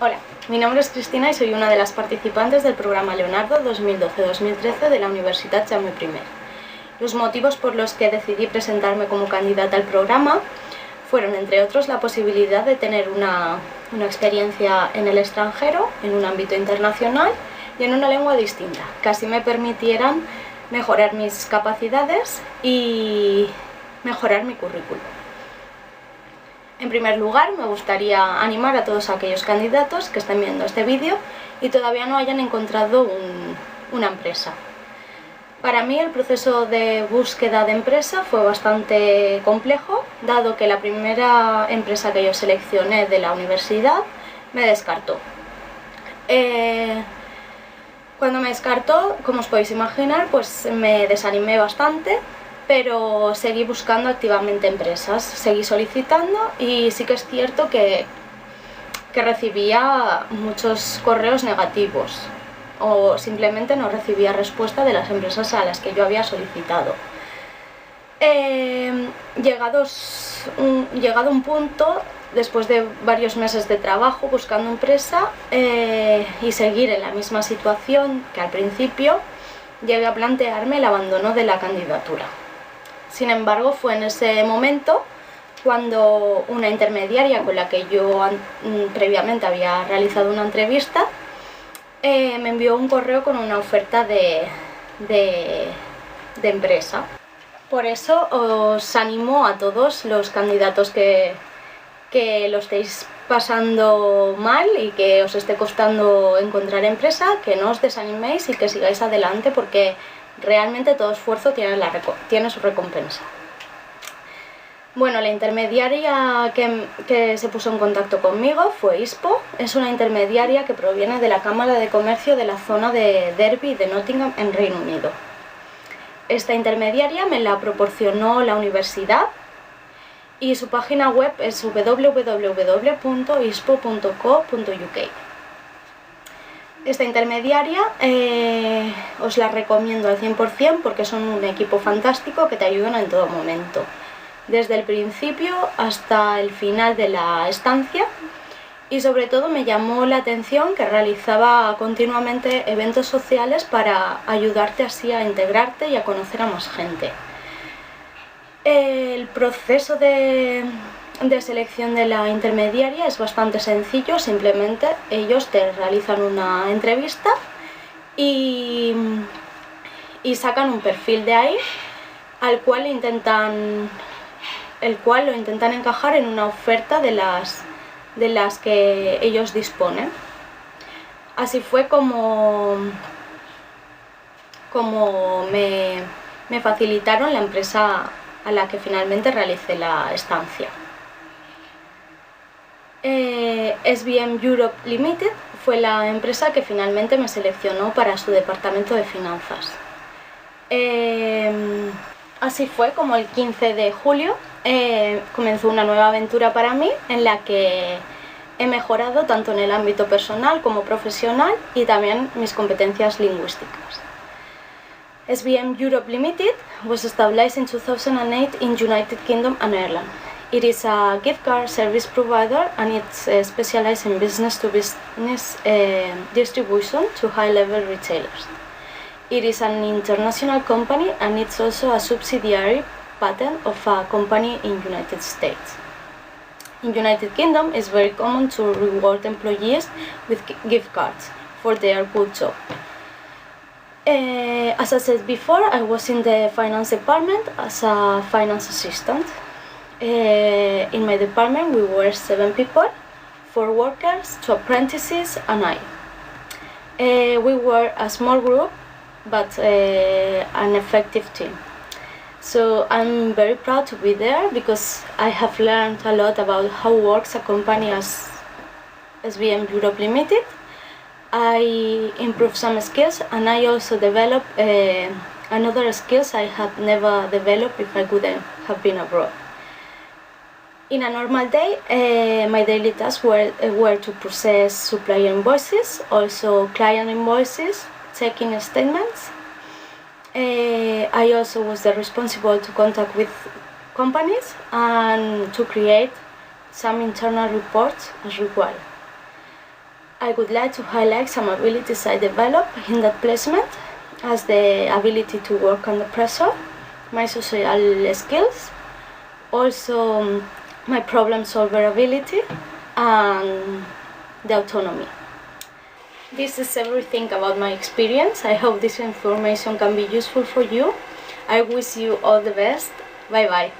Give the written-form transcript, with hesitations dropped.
Hola, mi nombre es Cristina y soy una de las participantes del programa Leonardo 2012-2013 de la Universitat Jaume I. Los motivos por los que decidí presentarme como candidata al programa fueron, entre otros, la posibilidad de tener una experiencia en el extranjero, en un ámbito internacional y en una lengua distinta, que así me permitieran mejorar mis capacidades y mejorar mi currículum. En primer lugar, me gustaría animar a todos aquellos candidatos que estén viendo este vídeo y todavía no hayan encontrado una empresa. Para mí el proceso de búsqueda de empresa fue bastante complejo, dado que la primera empresa que yo seleccioné de la universidad me descartó. Cuando me descartó, como os podéis imaginar, pues me desanimé bastante, pero seguí buscando activamente empresas, seguí solicitando y sí que es cierto que recibía muchos correos negativos o simplemente no recibía respuesta de las empresas a las que yo había solicitado. Llegado un punto, después de varios meses de trabajo buscando empresa y seguir en la misma situación que al principio, llegué a plantearme el abandono de la candidatura. Sin embargo, fue en ese momento cuando una intermediaria con la que yo previamente había realizado una entrevista me envió un correo con una oferta de empresa. Por eso os animo a todos los candidatos que lo estéis pasando mal y que os esté costando encontrar empresa, que no os desaniméis y que sigáis adelante, porque realmente todo esfuerzo tiene su recompensa. Bueno, la intermediaria que se puso en contacto conmigo fue ISPO. Es una intermediaria que proviene de la Cámara de Comercio de la zona de Derby y de Nottingham en Reino Unido. Esta intermediaria me la proporcionó la universidad y su página web es www.ispo.co.uk. Esta intermediaria os la recomiendo al 100% porque son un equipo fantástico que te ayudan en todo momento, desde el principio hasta el final de la estancia, y sobre todo me llamó la atención que realizaba continuamente eventos sociales para ayudarte así a integrarte y a conocer a más gente. El proceso de selección de la intermediaria es bastante sencillo, simplemente ellos te realizan una entrevista y sacan un perfil de ahí al cual lo intentan encajar en una oferta de las que ellos disponen. Así fue como me facilitaron la empresa a la que finalmente realicé la estancia. SBM Europe Limited fue la empresa que finalmente me seleccionó para su departamento de finanzas. Así fue como el 15 de julio comenzó una nueva aventura para mí, en la que he mejorado tanto en el ámbito personal como profesional y también mis competencias lingüísticas. SBM Europe Limited was established in 2008 in United Kingdom and Ireland. It is a gift card service provider and it's specialized in business-to-business distribution to high-level retailers. It is an international company and it's also a subsidiary patent of a company in United States. In United Kingdom, it's very common to reward employees with gift cards for their good job. As I said before, I was in the finance department as a finance assistant. In my department we were 7 people, 4 workers, 2 apprentices and I. We were a small group but an effective team. So I'm very proud to be there because I have learned a lot about how works a company as SBM Europe Limited. I improved some skills and I also developed another skills I had never developed if I couldn't have been abroad. In a normal day, my daily tasks were to process supplier invoices, also client invoices, checking statements. I also was responsible to contact with companies and to create some internal reports as required. I would like to highlight some abilities I developed in that placement, as the ability to work under pressure, my social skills, also my problem solver ability, and the autonomy. This is everything about my experience. I hope this information can be useful for you. I wish you all the best. Bye bye.